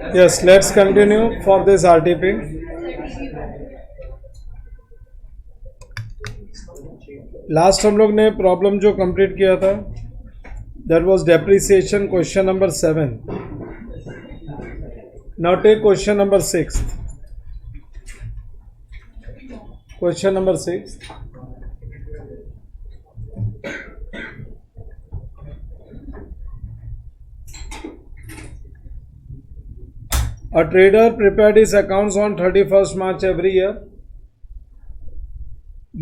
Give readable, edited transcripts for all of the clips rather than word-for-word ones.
Yes, let's continue for this RTP. Last हम लोग ने प्रॉब्लम जो कंप्लीट किया था that was depreciation question number 7. Now take question number 6. Question number 6. A trader prepared his accounts on 31st March every year.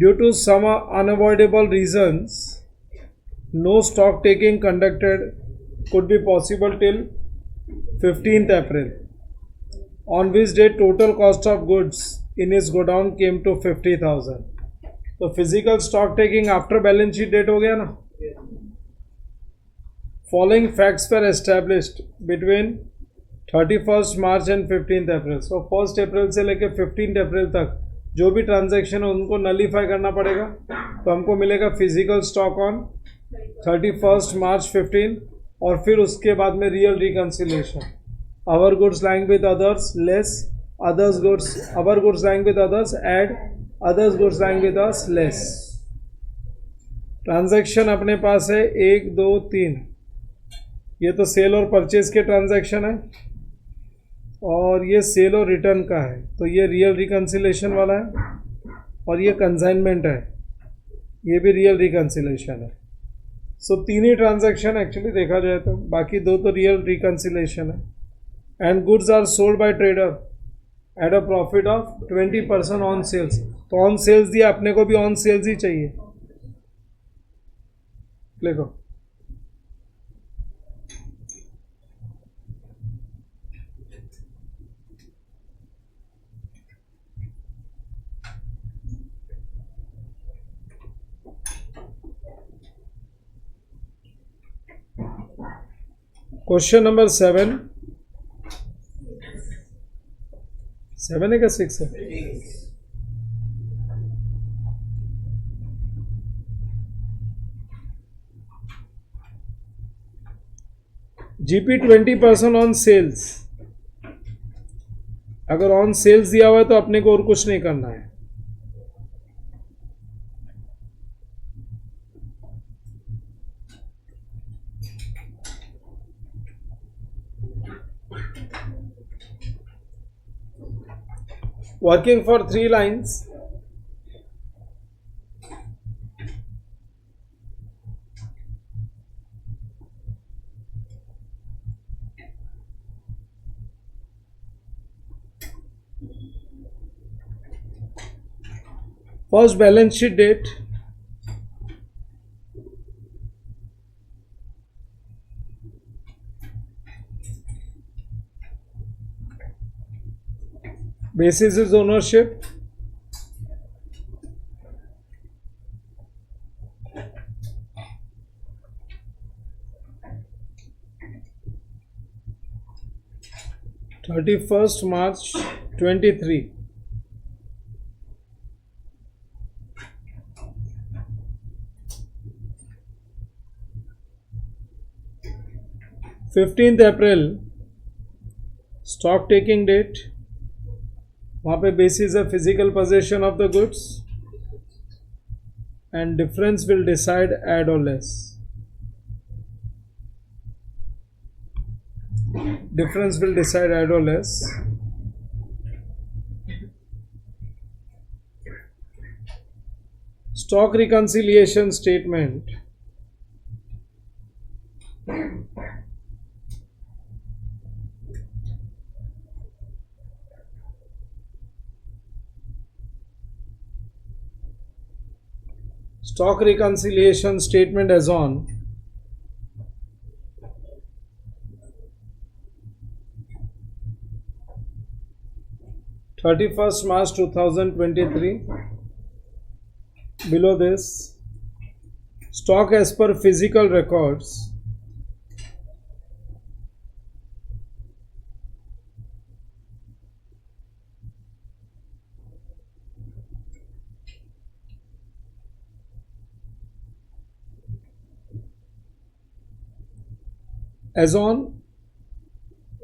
Due to some unavoidable reasons, no stock taking conducted could be possible till 15th April, on which date total cost of goods in his godown came to 50,000. तो physical stock taking after balance sheet date हो गया ना. Following facts were established between 31st March and 15th April. So 1st April से लेके 15th April तक जो भी transaction है उनको नलीफाई करना पड़ेगा. तो हमको मिलेगा physical stock on 31st March 15 और फिर उसके बाद में real reconciliation. Our goods lying with others less others goods, our goods lying with others add others goods lying with us less. Transaction अपने पास है 1 2 3. ये तो सेल और परचेज के ट्रांजैक्शन है और ये सेल और रिटर्न का है. तो ये रियल रिकन्सिलेशन वाला है और ये कंसाइनमेंट है, ये भी रियल रिकन्सिलेशन है. सो तीन ही ट्रांजैक्शन एक्चुअली देखा जाए तो, बाकी दो तो रियल रिकन्सिलेशन है. And goods are sold by trader at a profit of 20% on sales. तो ऑन सेल्स दिया, अपने को भी ऑन सेल्स ही चाहिए. देखो क्वेश्चन नंबर 7 है क्या 6 है? GP 20% on sales. अगर ऑन सेल्स दिया हुआ है तो अपने को और कुछ नहीं करना है. Working for 3 lines, first balance sheet date, basis is ownership, March 23. April stock taking date. वहाँ पे बेसिस है physical possession of the goods and difference will decide add और less. Difference will decide add और less. Stock reconciliation statement. Stock reconciliation statement as on March 2023. Below this, stock as per physical records as on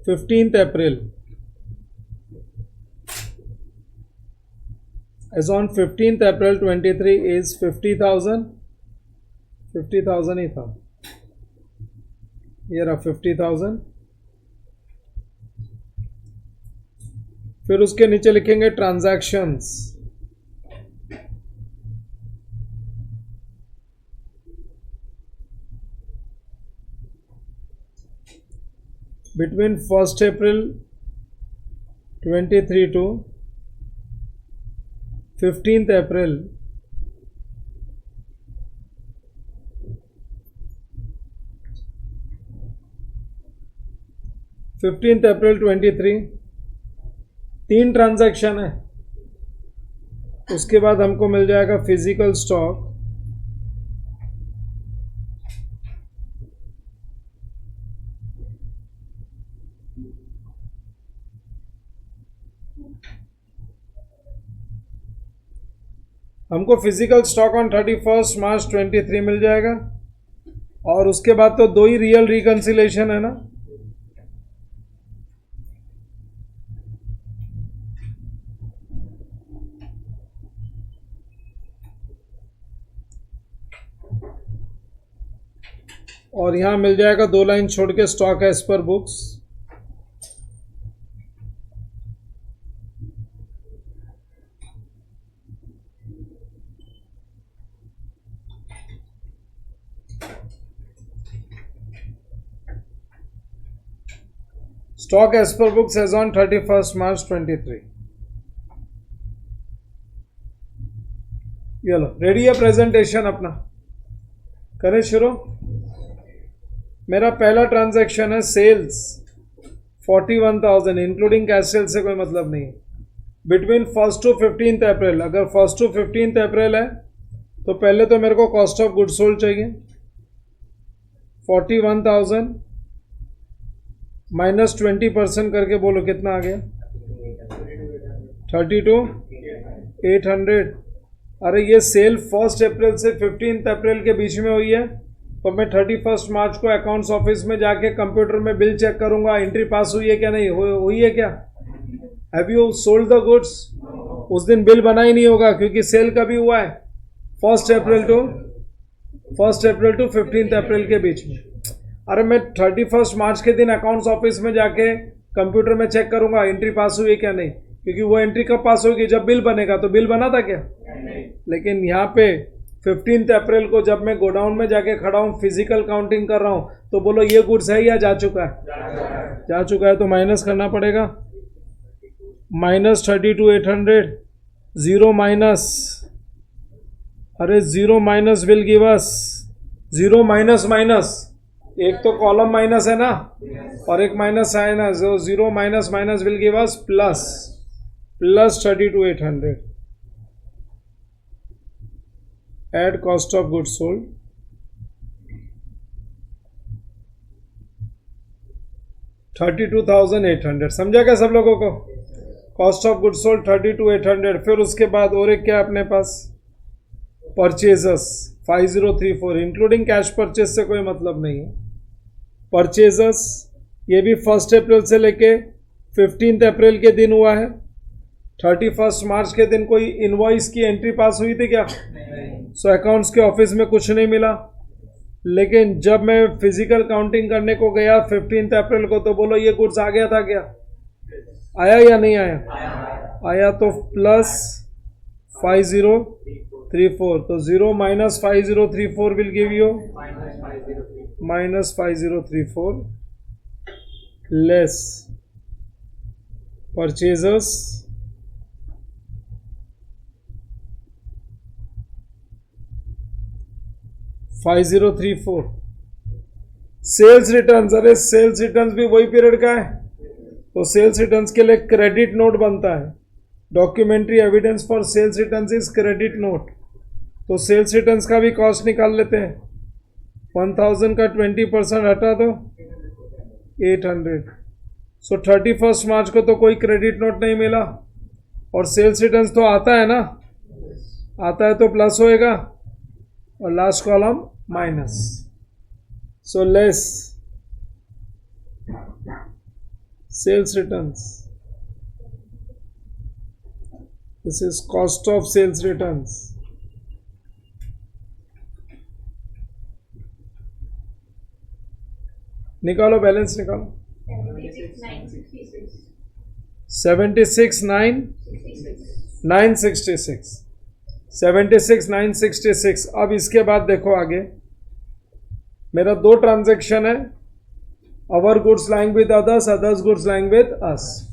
15th April. As on 15th April 23 is 50,000. 50,000 ही था, ये रहा 50,000. फिर उसके नीचे लिखेंगे transactions. Between 1st April 23 to 15th April 23 3 transaction है. उसके बाद हमको मिल जाएगा फिजिकल स्टॉक. हमको फिजिकल स्टॉक ऑन 31 मार्च 23 मिल जाएगा. और उसके बाद तो दो ही रियल रिकंसिलेशन है ना. और यहां मिल जाएगा 2 लाइन छोड़ के stock as per books. Stock as per books as on 31 March 23. चलो रेडी है प्रेजेंटेशन अपना, करें शुरू. मेरा पहला ट्रांजैक्शन है सेल्स 41,000 इंक्लूडिंग कैश सेल से कोई मतलब नहीं. बिटवीन 1st to 15th अप्रैल. अगर 1st to 15th अप्रैल है तो पहले तो मेरे को कॉस्ट ऑफ गुड्स सोल्ड चाहिए. 41,000 माइनस 20% करके बोलो कितना आ गया. 32,800. अरे ये सेल 1st अप्रैल से 15th अप्रैल के बीच में हुई है, तो मैं 31 मार्च को अकाउंट्स ऑफिस में जाके कंप्यूटर में बिल चेक करूंगा, एंट्री पास हुई है क्या नहीं हुई है क्या. Have you sold the goods. उस दिन बिल बना ही नहीं होगा क्योंकि सेल कभी हुआ है 1st अप्रैल टू 15th अप्रैल के बीच में. अरे मैं 31 मार्च के दिन अकाउंट्स ऑफिस में जाके कंप्यूटर में चेक करूंगा एंट्री पास हुई है क्या नहीं, क्योंकि वो एंट्री कब पास होगी जब बिल बनेगा. तो बिल बना था क्या. लेकिन यहाँ पे 15th अप्रैल को जब मैं गोडाउन में जाके खड़ा हूँ, फिजिकल काउंटिंग कर रहा हूँ, तो बोलो ये गुड्स है या जा चुका है. जा चुका है तो माइनस करना पड़ेगा. माइनस 32,800. 0 माइनस, अरे 0 minus will give us 0 minus minus. एक तो कॉलम माइनस है ना और एक माइनस है ना. 0 minus minus will give us plus 32,800. Add cost of goods sold. 32,800. समझा क्या सब लोगों को. Cost of goods sold 32,800. फिर उसके बाद और एक क्या अपने पास, परचेजर्स 5034. इंक्लूडिंग कैश परचेज से कोई मतलब नहीं है. परचेजर्स ये भी 1st अप्रैल से लेके 15th अप्रैल के दिन हुआ है. 31 मार्च के दिन कोई इनवॉइस की एंट्री पास हुई थी क्या. सो अकाउंट्स के ऑफिस में कुछ नहीं मिला. लेकिन जब मैं फिजिकल काउंटिंग करने को गया 15th अप्रैल को, तो बोलो ये गुड्स आ गया था क्या. आया या नहीं आया. आया तो प्लस 5034. तो 0 minus 5034 will give you minus 5034 less purchases 5034. Sales returns. अरे सेल्स रिटर्न्स भी वही पीरियड का है, तो सेल्स रिटर्न्स के लिए क्रेडिट नोट बनता है. Documentary evidence for sales returns is credit note. तो सेल्स रिटर्न्स का भी कॉस्ट निकाल लेते हैं. 1000 का 20% हटा दो 800. सो 31 मार्च को तो कोई क्रेडिट नोट नहीं मिला. और सेल्स रिटर्न्स तो आता है ना, आता है तो प्लस होएगा और last column minus. So less Sales returns. This is cost of sales returns. निकालो बैलेंस निकालो. 76,966. 76,966. अब इसके बाद देखो आगे मेरा दो ट्रांजैक्शन है. Our goods lying with others, others goods lying with us.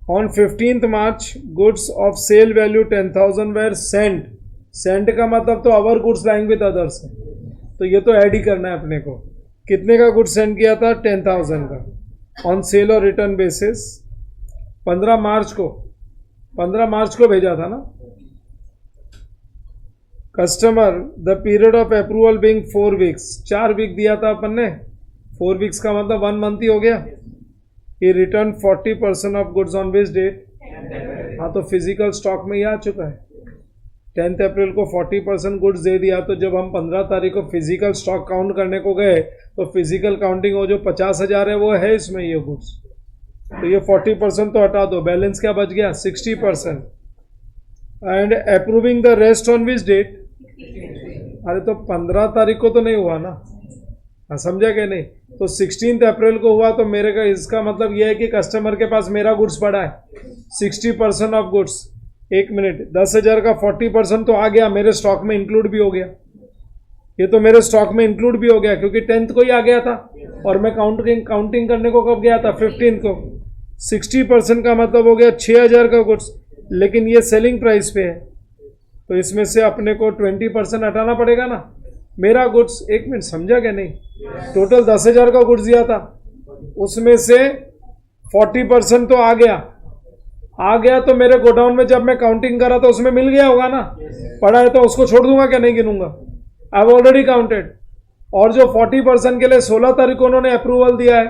On 15th March goods of sale value 10,000 were sent. Sent का मतलब तो our goods lying with others है, तो ये तो ऐड ही करना है अपने को. कितने का गुड्स सेंड किया था? 10,000 का. ऑन सेल और रिटर्न बेसिस 15 मार्च को भेजा था ना. Customer the period of approval being 4 weeks. 4 week दिया था अपन ने. 4 वीक्स का मतलब 1 मंथ ही हो गया. He return 40% of goods on which date. हाँ, तो फिजिकल स्टॉक में ही आ चुका है. 10 अप्रैल को 40% गुड्स दे दिया. तो जब हम 15 तारीख को फिजिकल स्टॉक काउंट करने को गए तो फिजिकल काउंटिंग हो जो 50,000 है वो है इसमें ये गुड्स. तो ये 40% तो हटा दो. बैलेंस क्या बच गया? 60%. And approving the rest on which date. अरे तो 15 तारीख को तो नहीं हुआ ना. हाँ, समझा क्या नहीं? तो 16 अप्रैल को हुआ. तो मेरे का इसका मतलब यह है कि कस्टमर के पास मेरा गुड्स पड़ा है 60% ऑफ गुड्स. 1 मिनट, 10,000 का 40% तो आ गया, मेरे स्टॉक में इंक्लूड भी हो गया. ये तो मेरे स्टॉक में इंक्लूड भी हो गया क्योंकि 10th को ही आ गया था. और मैं काउंटिंग करने को कब गया था? 15th को. 60% का मतलब हो गया 6,000 का गुड्स. लेकिन ये सेलिंग प्राइस पे है, तो इसमें से अपने को 20% हटाना पड़ेगा ना. मेरा गुड्स, 1 मिनट, समझा क्या नहीं? टोटल 10,000 का गुड्स दिया था, उसमें से 40% तो आ गया. तो मेरे गोडाउन में जब मैं काउंटिंग करा तो उसमें मिल गया होगा ना. पड़ा है तो उसको छोड़ दूंगा क्या? नहीं गिनूंगा. I have already counted. और जो 40% के लिए 16 तारीख को उन्होंने अप्रूवल दिया है,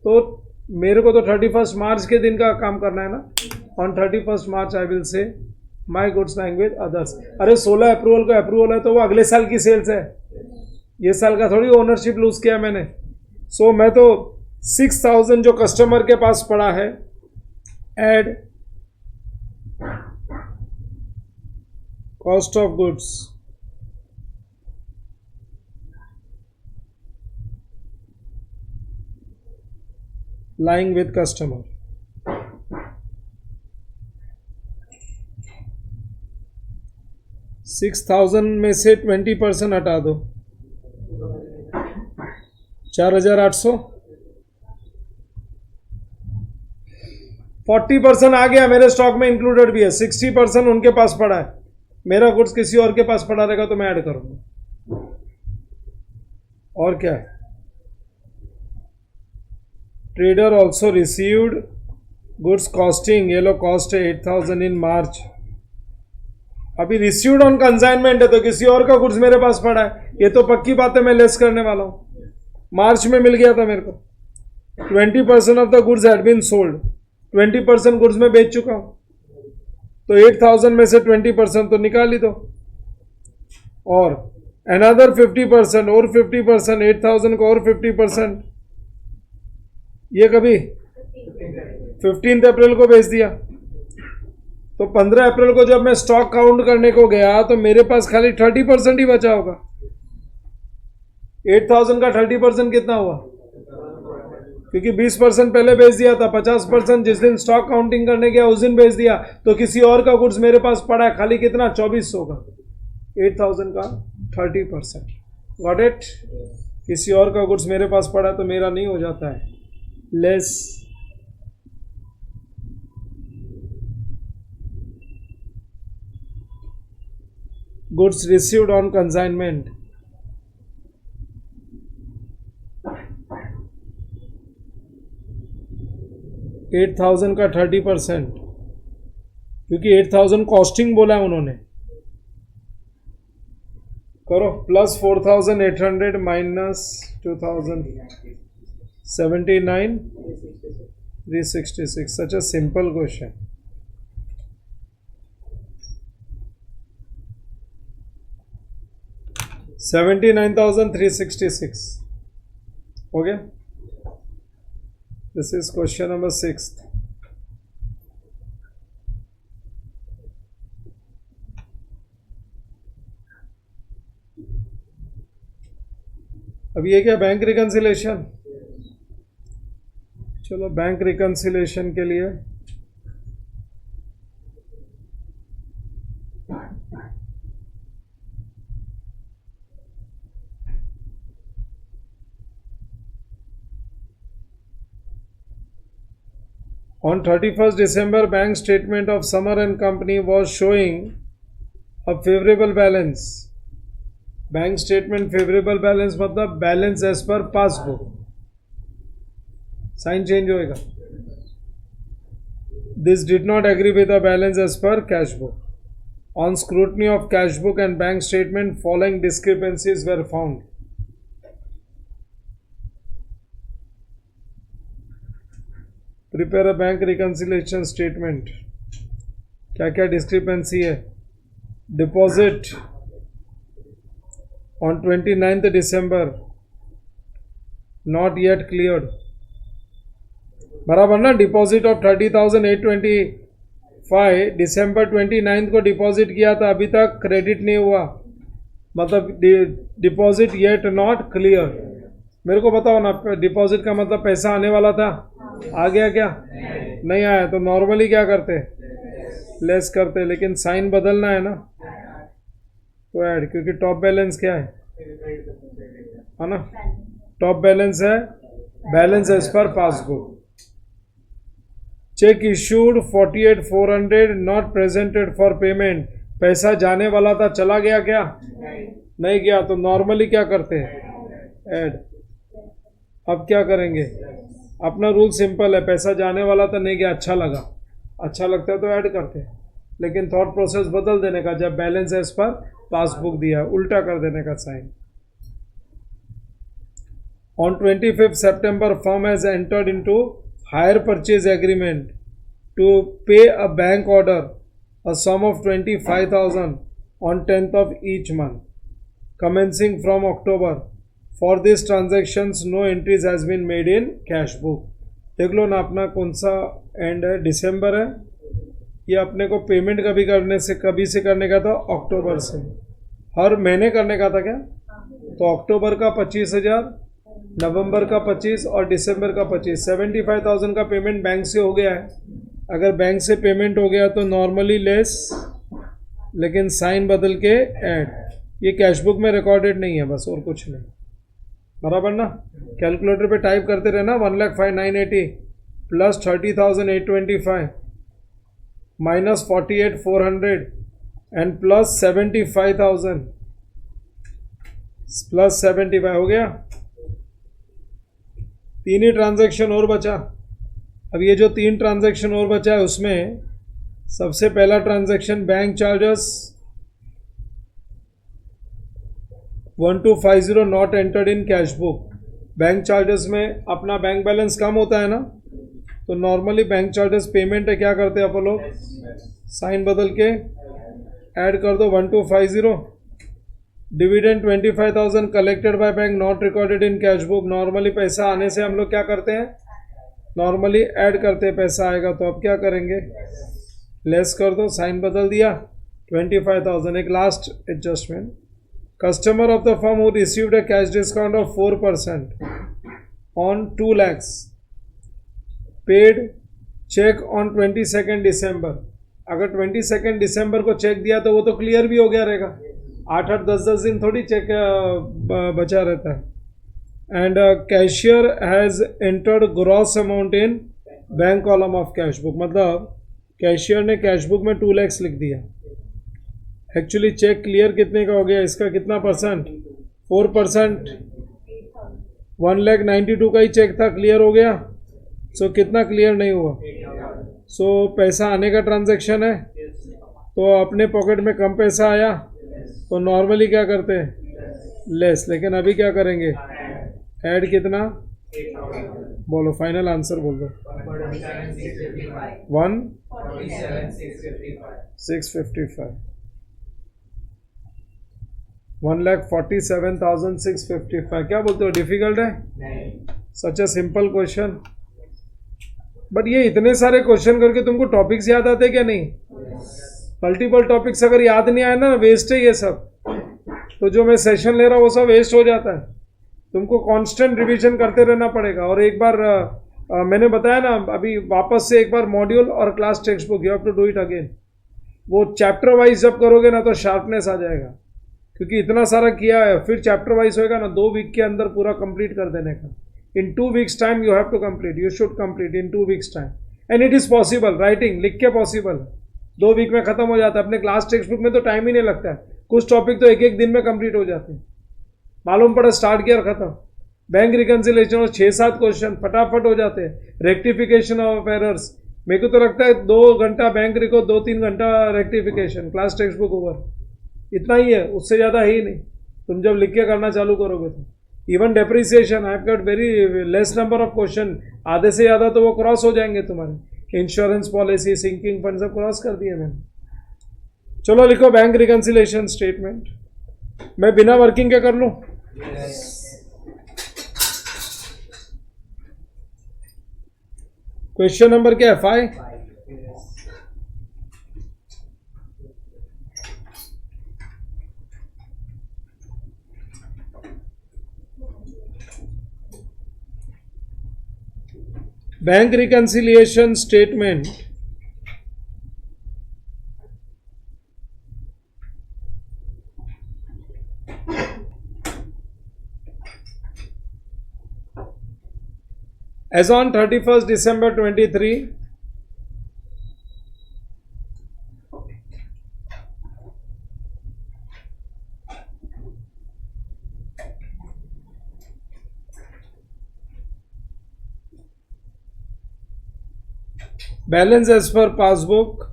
तो मेरे को तो 31 मार्च के दिन का काम करना है ना. On 31 March I will say my goods lying with others. अरे 16 अप्रैल को अप्रूवल है तो वो अगले साल की सेल्स है. ये साल का थोड़ी ओनरशिप लूज किया मैंने. सो मैं तो 6,000 जो कस्टमर के पास पड़ा है, add cost of goods lying with customer. 6,000 में से 20% हटा दो, 4,800. 40% आ गया, मेरे स्टॉक में इंक्लूडेड भी है. 60% उनके पास पड़ा है. मेरा गुड्स किसी और के पास पड़ा रहेगा तो मैं ऐड करूंगा. और क्या है? Trader also received goods costing, ये लो कॉस्ट है 8,000 इन मार्च. अभी रिसीव्ड ऑन कंसाइनमेंट है तो किसी और का गुड्स मेरे पास पड़ा है. ये तो पक्की बात है, मैं लेस करने वाला हूं. मार्च में मिल गया था मेरे को. 20% of the goods had been sold. 20% goods में बेच चुका हूं. तो 8,000 में से 20% तो निकाल ही दो. और अनदर 50% और 50%, 8,000 को और 50%. ये कभी 15 अप्रैल को बेच दिया. तो 15 अप्रैल को जब मैं स्टॉक काउंट करने को गया तो मेरे पास खाली 30% ही बचा होगा. 8,000 का 30% कितना हुआ? क्योंकि 20% पहले बेच दिया था, 50% जिस दिन स्टॉक काउंटिंग करने गया उस दिन बेच दिया. तो किसी और का गुड्स मेरे पास पड़ा है खाली कितना? 2,400 का. 8,000 का 30%. Got it? किसी और का गुड्स मेरे पास पड़ा तो मेरा नहीं हो जाता है less. Goods received on consignment, $8,000 का 30%, क्योंकि 8,000 कॉस्टिंग बोला है उन्होंने. करो plus 4,800 minus 2,000, 79, 366. Such a simple question. $79,366 हो गया. This is question number 6। अब ये क्या बैंक रिकंसिलेशन, चलो बैंक रिकंसिलेशन के लिए on 31st December bank statement of Summer and Company was showing a favorable balance। Bank statement favourable balance मतलब balance as per passbook, sign change होएगा। This did not agree with the balance as per cash book. On scrutiny of cash book and bank statement following discrepancies were found. Prepare a bank reconciliation statement. क्या क्या discrepancy है? Deposit on 29th December not yet cleared, बराबर ना। Deposit of 30,825 दिसंबर 29 को deposit किया था, अभी तक क्रेडिट नहीं हुआ, मतलब डिपॉजिट येट नॉट क्लियर। मेरे को बताओ ना, डिपॉजिट का मतलब पैसा आने वाला था, आ गया क्या? नहीं आया, तो नॉर्मली क्या करते? लेस करते, लेकिन साइन बदलना है ना, तो ऐड, क्योंकि टॉप बैलेंस क्या है ना, टॉप बैलेंस है balance as per passbook. Cheque issued 48,400 not presented for payment, पैसा जाने वाला था, चला गया क्या? नहीं गया, तो नॉर्मली क्या करते हैं? ऐड। अब क्या करेंगे? अपना रूल सिंपल है, पैसा जाने वाला था, नहीं गया, अच्छा लगा, अच्छा लगता है तो ऐड करते हैं, लेकिन थॉट प्रोसेस बदल देने का, जब बैलेंस एज पर पासबुक दिया उल्टा कर देने का sign. On 25 September firm has entered into hire purchase agreement to pay a bank order a sum of 25,000 on 10th of each month commencing from October। For this transactions no entries has been made in cash book. देख लो ना, अपना कौन सा and है? दिसंबर है। ये अपने को पेमेंट कभी से करने का था, अक्टूबर से। हर महीने करने का था क्या? तो अक्टूबर का 25,000, नवंबर का 25 और दिसंबर का 25, 75,000 का पेमेंट बैंक से हो गया है। अगर बैंक से पेमेंट हो गया तो नॉर्मली लेस, लेकिन साइन बदल के ऐड। ये कैश बुक में रिकॉर्डेड नहीं है, बस और कुछ नहीं, बराबर ना। कैलकुलेटर पे टाइप करते रहना, 1,05,980 plus 30,825 minus 48,400 and plus 75,000 plus 75 हो गया। तीन ही ट्रांजैक्शन और बचा। अब ये जो 3 ट्रांजैक्शन और बचा है उसमें सबसे पहला transaction bank charges 1250 not entered in cash book. Bank charges में अपना बैंक बैलेंस कम होता है ना, तो नॉर्मली बैंक चार्जेस पेमेंट है, क्या करते हैं अपन लोग? साइन बदल के ऐड कर दो 1250। Dividend 25,000 collected by bank not recorded in cash book. Normally पैसा आने से हम लोग क्या करते हैं? नॉर्मली ऐड करते हैं, पैसा आएगा तो अब क्या करेंगे? लेस कर दो, साइन बदल दिया 25,000। एक last adjustment, customer of the firm who received a cash discount of 4% on 2 lakhs paid cheque on 22 दिसंबर। अगर 22 दिसंबर को चेक दिया तो वो तो क्लियर भी हो गया रहेगा, 8-8 10-10 दिन थोड़ी चेक बचा रहता है। And cashier has entered gross amount in bank column of cash book, मतलब कैशियर ने कैश बुक में 2 lakhs लिख दिया। एक्चुअली चेक क्लियर कितने का हो गया? इसका कितना परसेंट? 4%। 1,92,000 का ही चेक था, क्लियर हो गया। सो कितना क्लियर नहीं हुआ? सो पैसा आने का ट्रांजैक्शन है, तो अपने पॉकेट में कम पैसा आया तो नॉर्मली क्या करते हैं? लेस। लेकिन अभी क्या करेंगे? ऐड कितना? बोलो, फाइनल आंसर बोल दो। 1,655 1,47,655। क्या बोलते हो? डिफिकल्ट है? सच ए सिंपल क्वेश्चन। बट ये इतने सारे क्वेश्चन करके तुमको टॉपिक्स याद आते क्या नहीं? मल्टीपल टॉपिक्स अगर याद नहीं आए ना, वेस्ट है ये सब। तो जो मैं सेशन ले रहा हूँ वो सब वेस्ट हो जाता है। तुमको कांस्टेंट रिवीजन करते रहना पड़ेगा। और एक बार मैंने बताया ना, अभी वापस से एक बार मॉड्यूल और class text book, you have to do it again. वो चैप्टर वाइज जब करोगे ना तो शार्पनेस आ जाएगा, क्योंकि इतना सारा किया है। फिर चैप्टर वाइज होएगा ना, 2 वीक के अंदर पूरा कंप्लीट कर देने का। In 2 weeks time you have to complete, you should complete in 2 weeks time. And it is possible, writing लिख के पॉसिबल। 2 वीक में खत्म हो जाता है। अपने क्लास टेक्स्ट बुक में तो टाइम ही नहीं लगता है। कुछ टॉपिक तो एक एक दिन में कंप्लीट हो जाते हैं। मालूम पड़ा, स्टार्ट किया और खत्म। बैंक रिकन्सिलेशन और 6-7 क्वेश्चन फटाफट हो जाते हैं। रेक्टिफिकेशन ऑफ एरर्स, मेरे को तो लगता है 2 घंटा बैंक रिको, 2-3 घंटा rectification, class text book over. इतना ही है, उससे ज़्यादा है ही नहीं। तुम जब लिख के करना चालू करोगे तो even depreciation, I have got very less number of question. आधे से ज़्यादा तो वो क्रॉस हो जाएंगे तुम्हारे। इंश्योरेंस पॉलिसी, सिंकिंग फंड सब क्रॉस कर दिए मैंने। चलो लिखो बैंक रिकन्सिलेशन स्टेटमेंट। मैं बिना वर्किंग के कर लूँ? क्वेश्चन नंबर क्या है? 5। Bank reconciliation statement as on 31st December 23, balance as per passbook.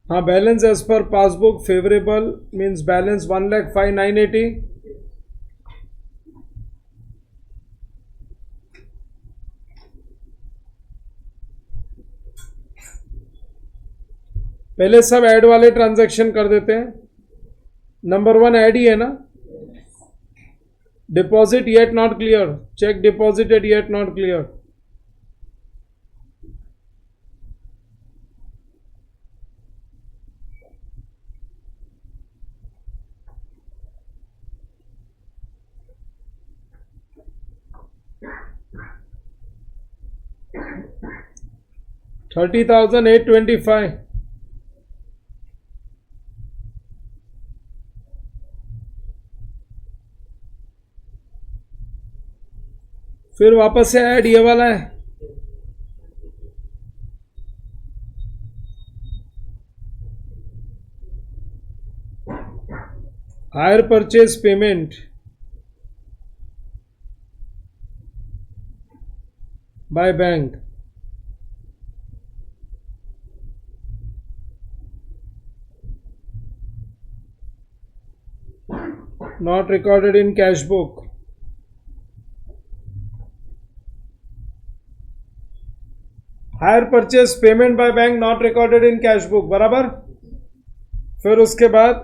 हाँ, balance as per passbook favorable means balance 1,05,980. पहले सब ऐड वाले ट्रांजैक्शन कर देते हैं। नंबर 1 ऐड ही है ना? Deposit yet not clear, check deposited yet not clear. $30,825। फिर वापस से ऐड ये वाला है। Hire purchase payment by bank, not recorded in cash book. Hire purchase payment by bank not recorded in cash book, बराबर। फिर उसके बाद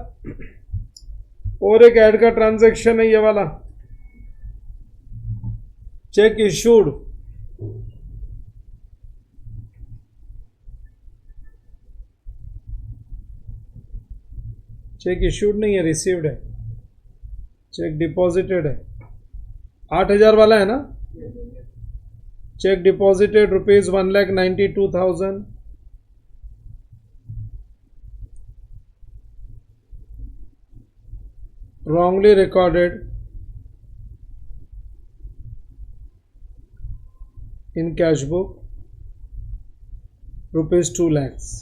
और एक ऐड का ट्रांजैक्शन है ये वाला, चेक इशूड। चेक इशूड नहीं है, रिसीव्ड है। चेक डिपॉजिटेड है, 8,000 वाला है ना। Check deposited ₹1,92,000। wrongly recorded in cash book ₹2 lakhs।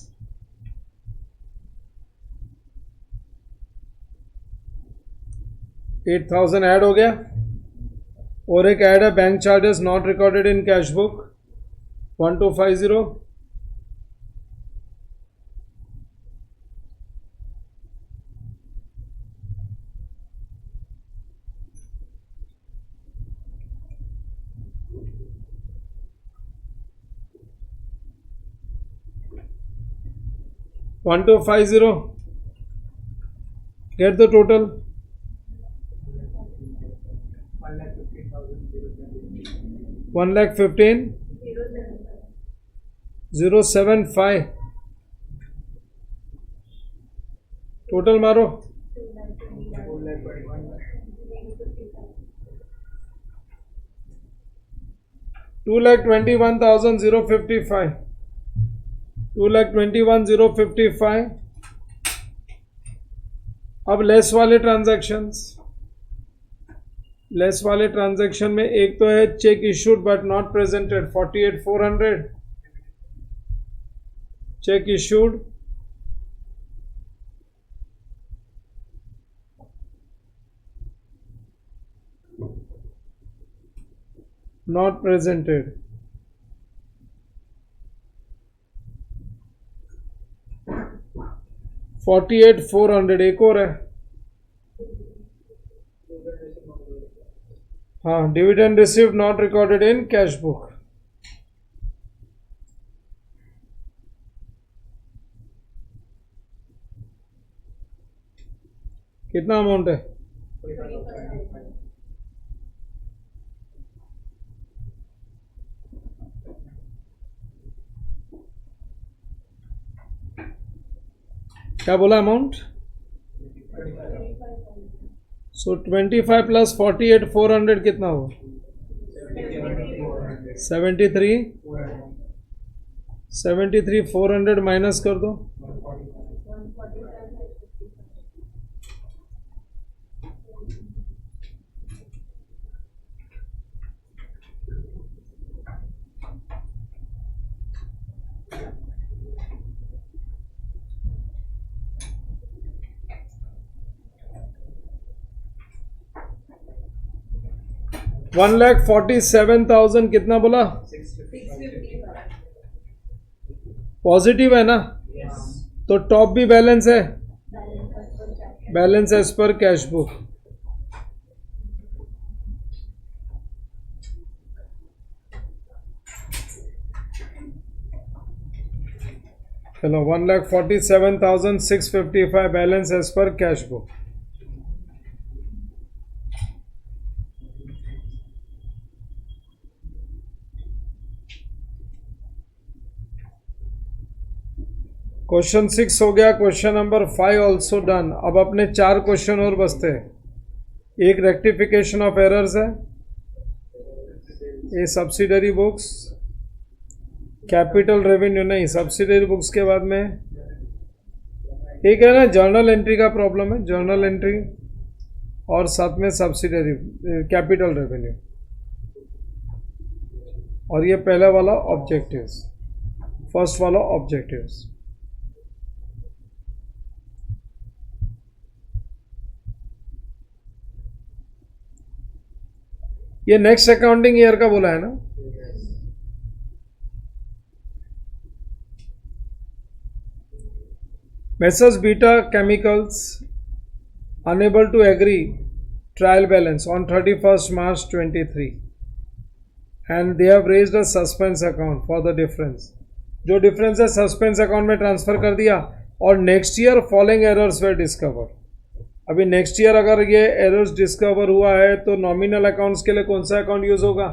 8,000 add हो गया। और एक ऐड है bank charges not recorded in cash book 1250। Get the total। 1,15,075 total मारो. 2,21,055. 2,21,055. अब लेस वाले ट्रांजैक्शन में एक तो है check issued but not presented 48,400. Check issued not presented. $48,400. एक और है. हाँ, dividend received not recorded in cash book. कितना अमाउंट है? क्या बोला अमाउंट? सो 25 प्लस 48,400 कितना हो? 73,400 माइनस कर दो. $1,47,000 कितना बोला? पॉजिटिव है ना? तो टॉप भी बैलेंस है. Balance as per cash book. चलो 1,47,655 balance as per cash book. Question 6 हो गया. Question number 5 also done. अब अपने 4 क्वेश्चन और बचते हैं. एक रेक्टिफिकेशन ऑफ एरर्स है, ये सब्सिडरी बुक्स, कैपिटल रेवेन्यू नहीं, सब्सिडरी बुक्स के बाद में एक है ना जर्नल एंट्री का प्रॉब्लम है, जर्नल एंट्री और साथ में सब्सिडरी कैपिटल रेवेन्यू. और ये पहला वाला ऑब्जेक्टिव्स, फर्स्ट वाला ऑब्जेक्टिव्स. ये नेक्स्ट अकाउंटिंग ईयर का बोला है ना. Messrs Beta chemicals unable to agree trial balance on 31st March 23 and they have raised a suspense account for the difference. जो डिफरेंस है सस्पेंस अकाउंट में ट्रांसफर कर दिया और next year following errors were discover. अभी नेक्स्ट ईयर अगर ये errors discover हुआ है तो नॉमिनल अकाउंट्स के लिए कौन सा अकाउंट यूज होगा?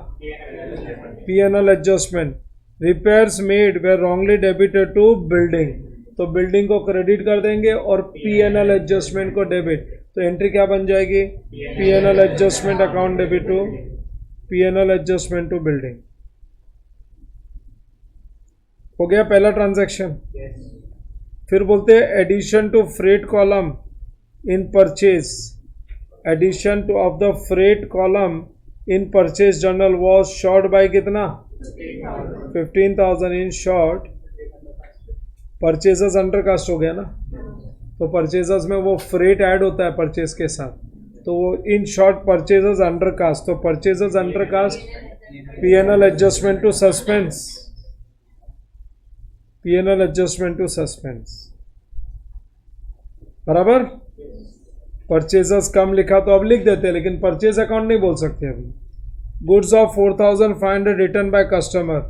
P&L adjustment. Repairs made were wrongly debited to building, तो बिल्डिंग को क्रेडिट कर देंगे और P&L एडजस्टमेंट को डेबिट. तो एंट्री क्या बन जाएगी? P&L adjustment account debit to P&L adjustment to building. हो गया पहला ट्रांजैक्शन. फिर बोलते हैं addition to freight column in purchase. Addition to of the freight column in purchase journal was short by कितना? 15,000. in short purchases under cost हो गया ना. तो purchases में वो freight ऐड होता है purchase के साथ, तो वो in short purchases under cost. तो purchases under cost P&L adjustment to suspense. P&L adjustment to suspense. बराबर. परचेजर्स कम लिखा तो अब लिख देते हैं, लेकिन परचेज अकाउंट नहीं बोल सकते अभी. Goods of 4,500 return by customer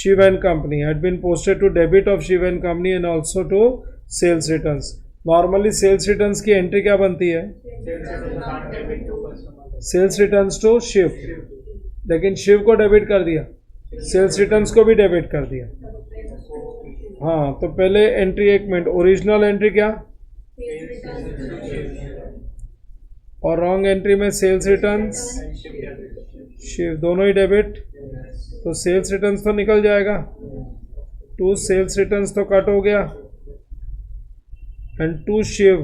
Shiv and company had been posted to debit of Shiv and company and also to sales returns. Normally sales returns की एंट्री क्या बनती है? Sales returns to Shiv. लेकिन शिव को डेबिट कर दिया, सेल्स रिटर्न्स को भी डेबिट कर दिया। हाँ, तो पहले एंट्री, एक मिनट, ओरिजिनल एंट्री क्या और रॉन्ग एंट्री में सेल्स रिटर्न्स शिव दोनों ही डेबिट, तो सेल्स रिटर्न्स तो निकल जाएगा, टू सेल्स रिटर्न्स तो कट हो गया एंड टू शिव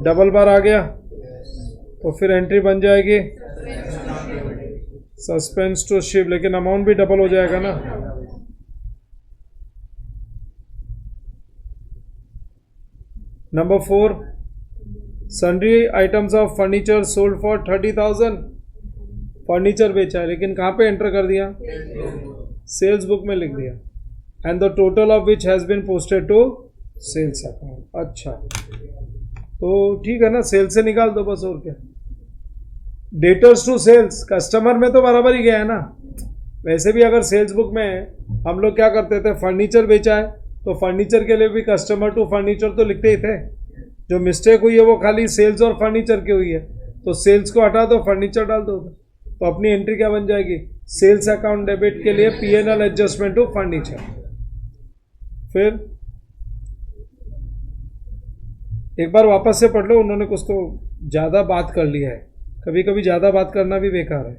डबल बार आ गया, तो फिर एंट्री बन जाएगी सस्पेंस टू शिव, लेकिन अमाउंट भी डबल हो जाएगा ना। Number 4, sundry items of furniture sold for 30,000। Furniture बेचा है, लेकिन कहाँ पे एंटर कर दिया, सेल्स बुक में लिख दिया, and the total of which has been posted to sales account. अच्छा, तो ठीक है ना, सेल्स से निकाल दो बस, और क्या। डेटर्स टू सेल्स, कस्टमर में तो बराबर ही गया है ना। वैसे भी अगर सेल्स बुक में हम लोग क्या करते थे, फर्नीचर बेचा है तो फर्नीचर के लिए भी कस्टमर टू फर्नीचर तो लिखते ही थे। जो मिस्टेक हुई है वो खाली सेल्स और फर्नीचर की हुई है, तो सेल्स को हटा दो, फर्नीचर डाल दो, तो अपनी एंट्री क्या बन जाएगी, सेल्स अकाउंट डेबिट के लिए P&L एडजस्टमेंट टू फर्नीचर। फिर एक बार वापस से पढ़ लो, उन्होंने कुछ तो ज़्यादा बात कर लिया है, कभी कभी ज़्यादा बात करना भी बेकार है।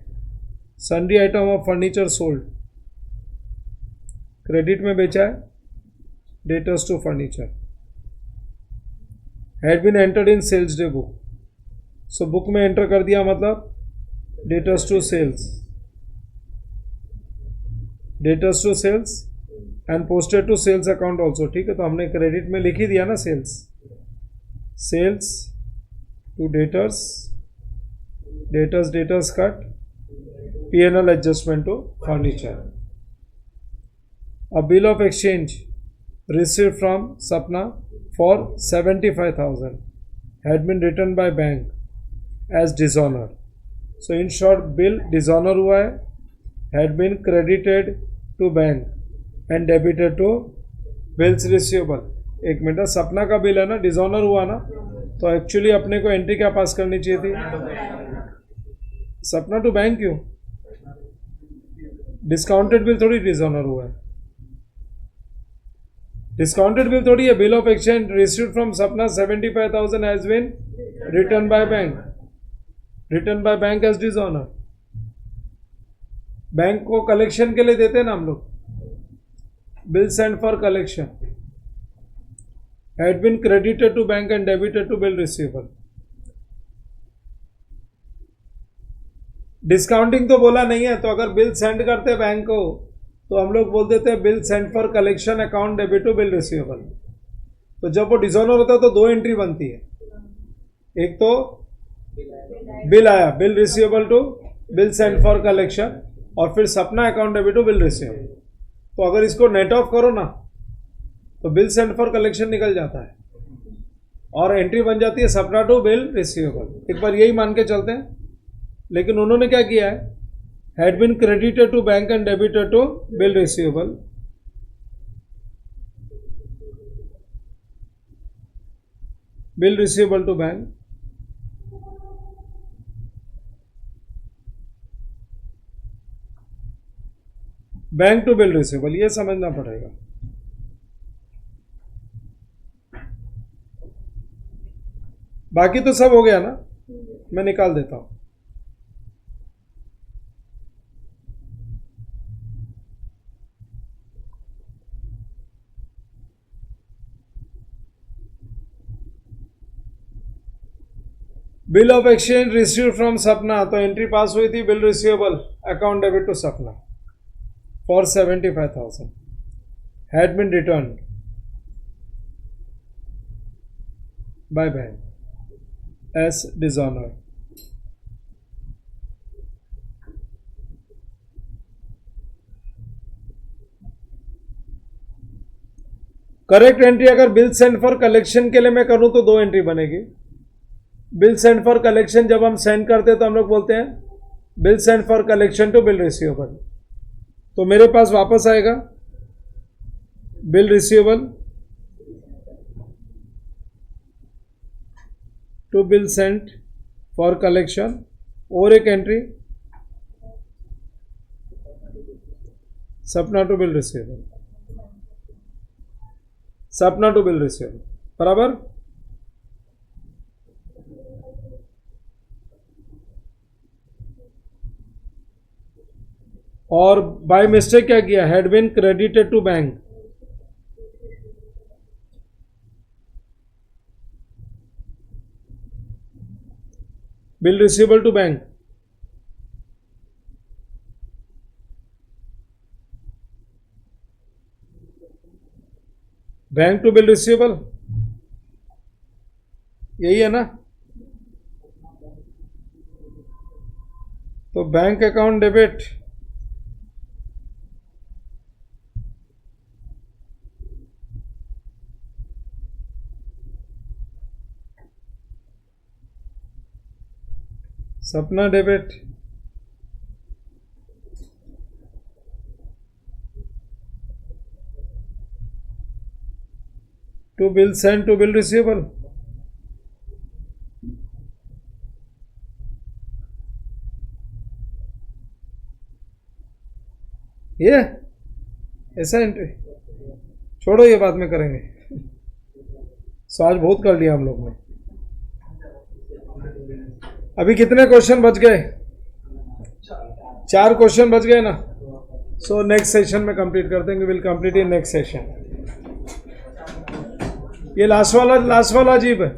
Sundry item of furniture sold, credit में बेचा है, debtors to furniture, had been entered in sales day book, so book में एंटर कर दिया, मतलब debtors to sales, debtors to sales and posted to sales account also. ठीक है, तो हमने क्रेडिट में लिख ही दिया ना, sales, sales to debtors, debtors debtors cut, P&L adjustment to furniture. A bill of exchange received from Sapna for 75,000 had been written by bank as dishonor. So in short, bill dishonor हुआ है, had been credited to bank and debited to bills receivable। एक minute, सपना का bill है ना, dishonour हुआ ना, तो एक्चुअली अपने को एंट्री क्या पास करनी चाहिए थी, सपना टू बैंक। क्यों, डिस्काउंटेड बिल थोड़ी डिसऑनर हुआ है, डिस्काउंटेड बिल थोड़ी है। Bill of exchange received from Sapna 75,000 has been return by bank, return by bank as dishonour. Bank को कलेक्शन के लिए देते हैं ना हम लोग, bill send for collection, had been credited to bank and debited to bill receivable. Discounting तो बोला नहीं है, तो अगर बिल सेंड करते बैंक को तो हम लोग बोल देते हैं bill send for collection account debit to bill receivable. तो जब वो डिसऑनर होता है तो दो एंट्री बनती है, एक तो बिल आया, bill receivable to bill send for collection, और फिर Sapna account debit to bill receivable. तो अगर इसको नेट ऑफ करो ना तो बिल सेंड फॉर कलेक्शन निकल जाता है और एंट्री बन जाती है सपना टू बिल रिसीवेबल। एक बार यही मान के चलते हैं, लेकिन उन्होंने क्या किया है, had been credited to bank and debited to bill receivable। bill receivable to bank, bank to bill receivable, ये समझना पड़ेगा। बाकी तो सब हो गया ना, मैं निकाल देता हूं। Bill of exchange received from Sapna, तो एंट्री पास हुई थी bill receivable account debit to Sapna for 75,000 had been return by bank as dishonour. Correct entry अगर बिल सेंड फॉर कलेक्शन के लिए मैं करूं तो दो एंट्री बनेगी। बिल सेंड फॉर कलेक्शन जब हम सेंड करते हैं तो हम लोग बोलते हैं bill send for collection to bill receivable, तो मेरे पास वापस आएगा bill receivable to bill send for collection, और एक entry Sapna to bill receivable, Sapna to bill receivable बराबर। और बाय मिस्टेक क्या किया, had been credited to bank, bill receivable to bank, bank to bill receivable, यही है ना। तो bank account debit, Sapna debit, to bill send to bill receivable, ये ऐसा एंट्री छोड़ो, ये बाद में करेंगे। सो आज बहुत कर लिया हम लोग ने। अभी कितने क्वेश्चन बच गए, 4 क्वेश्चन बच गए ना। सो नेक्स्ट सेशन में कंप्लीट कर देंगे, will complete in next session. ये लास्ट वाला अजीब है।